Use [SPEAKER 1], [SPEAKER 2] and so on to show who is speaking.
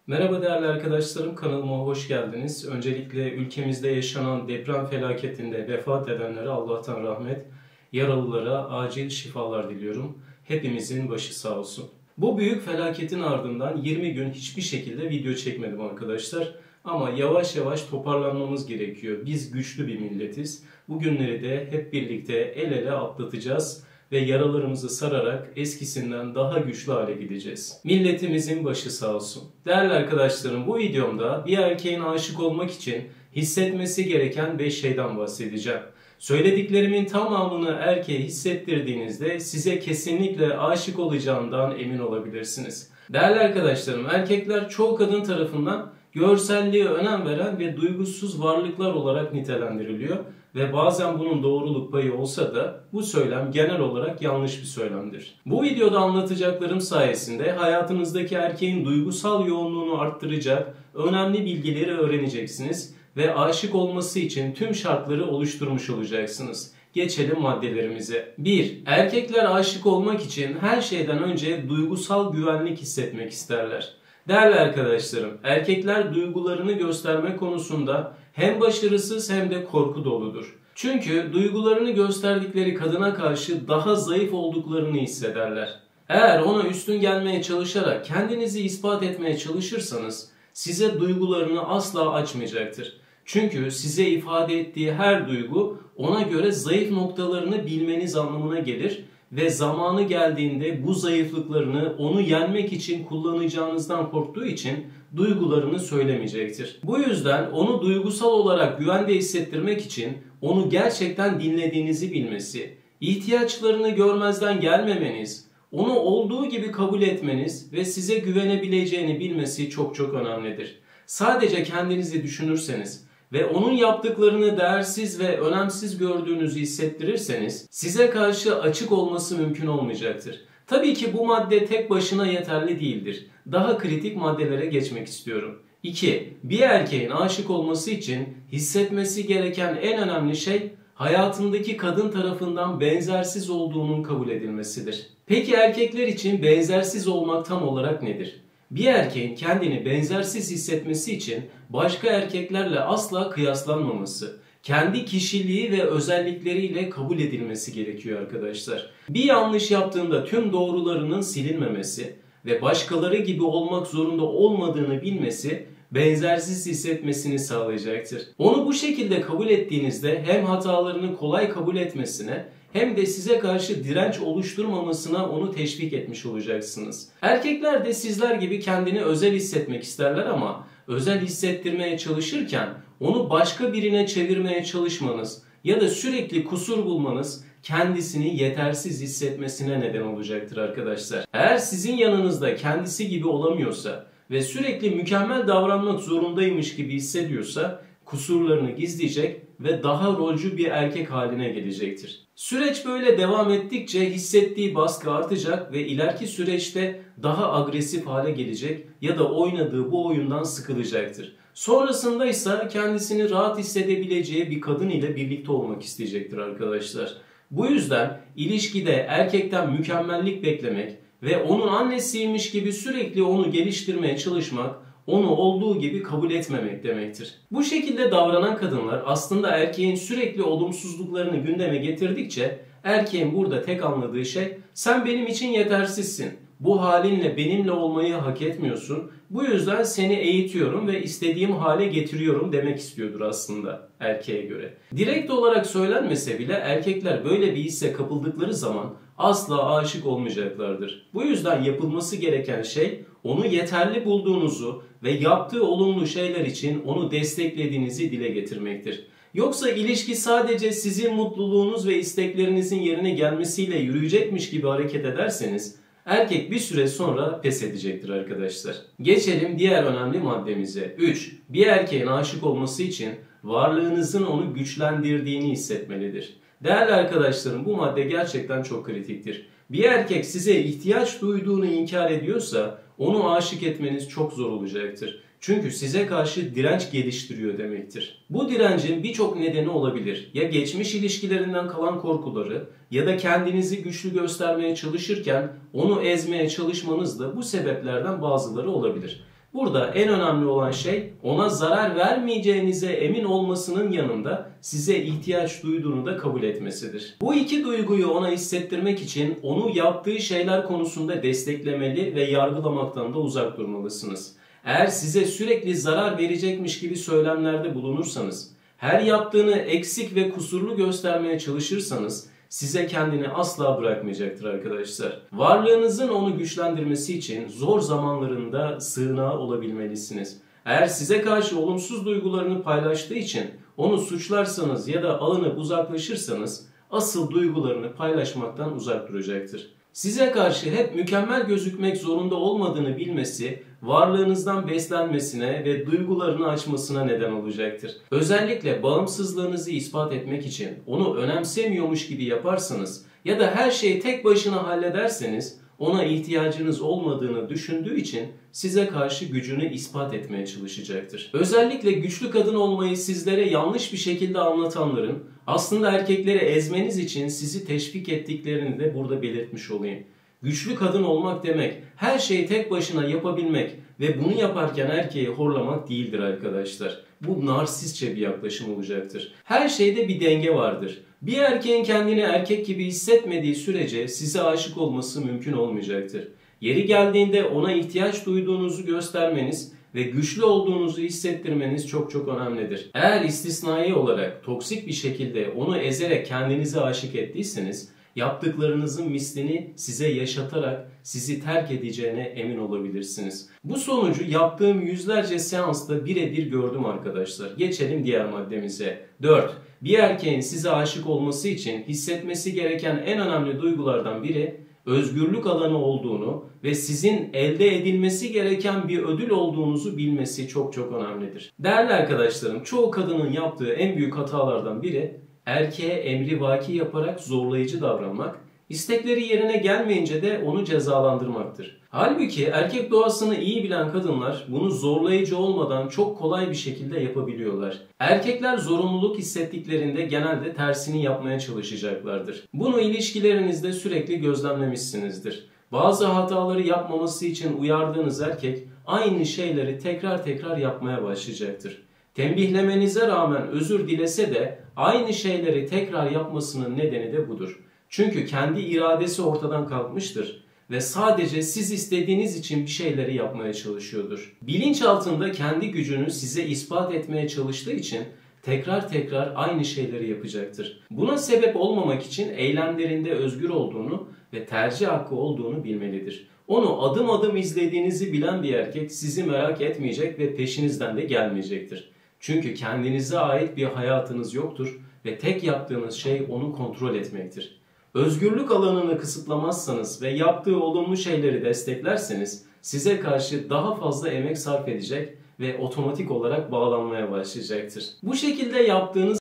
[SPEAKER 1] Merhaba değerli arkadaşlarım, kanalıma hoş geldiniz. Öncelikle ülkemizde yaşanan deprem felaketinde vefat edenlere Allah'tan rahmet, yaralılara acil şifalar diliyorum. Hepimizin başı sağ olsun. Bu büyük felaketin ardından 20 gün hiçbir şekilde video çekmedim arkadaşlar. Ama yavaş yavaş toparlanmamız gerekiyor. Biz güçlü bir milletiz. Bu günleri de hep birlikte el ele atlatacağız ve yaralarımızı sararak eskisinden daha güçlü hale gideceğiz. Milletimizin başı sağ olsun. Değerli arkadaşlarım, bu videomda bir erkeğin aşık olmak için hissetmesi gereken 5 şeyden bahsedeceğim. Söylediklerimin tamamını erkeğe hissettirdiğinizde size kesinlikle aşık olacağından emin olabilirsiniz. Değerli arkadaşlarım, erkekler çoğu kadın tarafından görselliğe önem veren ve duygusuz varlıklar olarak nitelendiriliyor ve bazen bunun doğruluk payı olsa da bu söylem genel olarak yanlış bir söylemdir. Bu videoda anlatacaklarım sayesinde hayatınızdaki erkeğin duygusal yoğunluğunu arttıracak önemli bilgileri öğreneceksiniz ve aşık olması için tüm şartları oluşturmuş olacaksınız. Geçelim maddelerimize. 1. Erkekler aşık olmak için her şeyden önce duygusal güvenlik hissetmek isterler. Değerli arkadaşlarım, erkekler duygularını gösterme konusunda hem başarısız hem de korku doludur. Çünkü duygularını gösterdikleri kadına karşı daha zayıf olduklarını hissederler. Eğer ona üstün gelmeye çalışarak kendinizi ispat etmeye çalışırsanız size duygularını asla açmayacaktır. Çünkü size ifade ettiği her duygu ona göre zayıf noktalarını bilmeniz anlamına gelir ve zamanı geldiğinde bu zayıflıklarını onu yenmek için kullanacağınızdan korktuğu için duygularını söylemeyecektir. Bu yüzden onu duygusal olarak güvende hissettirmek için onu gerçekten dinlediğinizi bilmesi, ihtiyaçlarını görmezden gelmemeniz, onu olduğu gibi kabul etmeniz ve size güvenebileceğini bilmesi çok önemlidir. Sadece kendinizi düşünürseniz ve onun yaptıklarını değersiz ve önemsiz gördüğünüzü hissettirirseniz size karşı açık olması mümkün olmayacaktır. Tabii ki bu madde tek başına yeterli değildir. Daha kritik maddelere geçmek istiyorum. 2. Bir erkeğin aşık olması için hissetmesi gereken en önemli şey hayatındaki kadın tarafından benzersiz olduğunun kabul edilmesidir. Peki erkekler için benzersiz olmak tam olarak nedir? Bir erkeğin kendini benzersiz hissetmesi için başka erkeklerle asla kıyaslanmaması, kendi kişiliği ve özellikleriyle kabul edilmesi gerekiyor arkadaşlar. Bir yanlış yaptığında tüm doğrularının silinmemesi ve başkaları gibi olmak zorunda olmadığını bilmesi benzersiz hissetmesini sağlayacaktır. Onu bu şekilde kabul ettiğinizde hem hatalarını kolay kabul etmesine hem de size karşı direnç oluşturmamasına onu teşvik etmiş olacaksınız. Erkekler de sizler gibi kendini özel hissetmek isterler ama özel hissettirmeye çalışırken onu başka birine çevirmeye çalışmanız ya da sürekli kusur bulmanız kendisini yetersiz hissetmesine neden olacaktır arkadaşlar. Eğer sizin yanınızda kendisi gibi olamıyorsa ve sürekli mükemmel davranmak zorundaymış gibi hissediyorsa kusurlarını gizleyecek ve daha rolcü bir erkek haline gelecektir. Süreç böyle devam ettikçe hissettiği baskı artacak ve ileriki süreçte daha agresif hale gelecek ya da oynadığı bu oyundan sıkılacaktır. Sonrasında ise kendisini rahat hissedebileceği bir kadın ile birlikte olmak isteyecektir arkadaşlar. Bu yüzden ilişkide erkekten mükemmellik beklemek ve onun annesiymiş gibi sürekli onu geliştirmeye çalışmak, onu olduğu gibi kabul etmemek demektir. Bu şekilde davranan kadınlar aslında erkeğin sürekli olumsuzluklarını gündeme getirdikçe erkeğin burada tek anladığı şey sen benim için yetersizsin. Bu halinle benimle olmayı hak etmiyorsun. Bu yüzden seni eğitiyorum ve istediğim hale getiriyorum demek istiyordur aslında erkeğe göre. Direkt olarak söylenmese bile erkekler böyle bir hisse kapıldıkları zaman asla aşık olmayacaklardır. Bu yüzden yapılması gereken şey onu yeterli bulduğunuzu ve yaptığı olumlu şeyler için onu desteklediğinizi dile getirmektir. Yoksa ilişki sadece sizin mutluluğunuz ve isteklerinizin yerine gelmesiyle yürüyecekmiş gibi hareket ederseniz erkek bir süre sonra pes edecektir arkadaşlar. Geçelim diğer önemli maddemize. 3. Bir erkeğin aşık olması için varlığınızın onu güçlendirdiğini hissetmelidir. Değerli arkadaşlarım, bu madde gerçekten çok kritiktir. Bir erkek size ihtiyaç duyduğunu inkar ediyorsa onu aşık etmeniz çok zor olacaktır. Çünkü size karşı direnç geliştiriyor demektir. Bu direncin birçok nedeni olabilir. Ya geçmiş ilişkilerinden kalan korkuları ya da kendinizi güçlü göstermeye çalışırken onu ezmeye çalışmanız da bu sebeplerden bazıları olabilir. Burada en önemli olan şey ona zarar vermeyeceğinize emin olmasının yanında size ihtiyaç duyduğunu da kabul etmesidir. Bu iki duyguyu ona hissettirmek için onu yaptığı şeyler konusunda desteklemeli ve yargılamaktan da uzak durmalısınız. Eğer size sürekli zarar verecekmiş gibi söylemlerde bulunursanız, her yaptığını eksik ve kusurlu göstermeye çalışırsanız size kendini asla bırakmayacaktır arkadaşlar. Varlığınızın onu güçlendirmesi için zor zamanlarında sığınağı olabilmelisiniz. Eğer size karşı olumsuz duygularını paylaştığı için onu suçlarsanız ya da alınıp uzaklaşırsanız asıl duygularını paylaşmaktan uzak duracaktır. Size karşı hep mükemmel gözükmek zorunda olmadığını bilmesi, varlığınızdan beslenmesine ve duygularını açmasına neden olacaktır. Özellikle bağımsızlığınızı ispat etmek için onu önemsemiyormuş gibi yaparsanız ya da her şeyi tek başına hallederseniz ona ihtiyacınız olmadığını düşündüğü için size karşı gücünü ispat etmeye çalışacaktır. Özellikle güçlü kadın olmayı sizlere yanlış bir şekilde anlatanların aslında erkekleri ezmeniz için sizi teşvik ettiklerini de burada belirtmiş olayım. Güçlü kadın olmak demek her şeyi tek başına yapabilmek ve bunu yaparken erkeği horlamak değildir arkadaşlar. Bu narsistçe bir yaklaşım olacaktır. Her şeyde bir denge vardır. Bir erkeğin kendini erkek gibi hissetmediği sürece size aşık olması mümkün olmayacaktır. Yeri geldiğinde ona ihtiyaç duyduğunuzu göstermeniz ve güçlü olduğunuzu hissettirmeniz çok önemlidir. Eğer istisnai olarak toksik bir şekilde onu ezerek kendinize aşık ettiyseniz yaptıklarınızın mislini size yaşatarak sizi terk edeceğine emin olabilirsiniz. Bu sonucu yaptığım yüzlerce seansta birebir gördüm arkadaşlar. Geçelim diğer maddemize. 4. Bir erkeğin size aşık olması için hissetmesi gereken en önemli duygulardan biri özgürlük alanı olduğunu ve sizin elde edilmesi gereken bir ödül olduğunuzu bilmesi çok önemlidir. Değerli arkadaşlarım, çoğu kadının yaptığı en büyük hatalardan biri erkeğe emrivaki yaparak zorlayıcı davranmak, istekleri yerine gelmeyince de onu cezalandırmaktır. Halbuki erkek doğasını iyi bilen kadınlar bunu zorlayıcı olmadan çok kolay bir şekilde yapabiliyorlar. Erkekler zorunluluk hissettiklerinde genelde tersini yapmaya çalışacaklardır. Bunu ilişkilerinizde sürekli gözlemlemişsinizdir. Bazı hataları yapmaması için uyardığınız erkek aynı şeyleri tekrar yapmaya başlayacaktır. Tembihlemenize rağmen özür dilese de aynı şeyleri tekrar yapmasının nedeni de budur. Çünkü kendi iradesi ortadan kalkmıştır ve sadece siz istediğiniz için bir şeyleri yapmaya çalışıyordur. Bilinçaltında kendi gücünü size ispat etmeye çalıştığı için tekrar aynı şeyleri yapacaktır. Buna sebep olmamak için eylemlerinde özgür olduğunu ve tercih hakkı olduğunu bilmelidir. Onu adım adım izlediğinizi bilen bir erkek sizi merak etmeyecek ve peşinizden de gelmeyecektir. Çünkü kendinize ait bir hayatınız yoktur ve tek yaptığınız şey onu kontrol etmektir. Özgürlük alanını kısıtlamazsanız ve yaptığı olumlu şeyleri desteklerseniz size karşı daha fazla emek sarf edecek ve otomatik olarak bağlanmaya başlayacaktır. Bu şekilde yaptığınız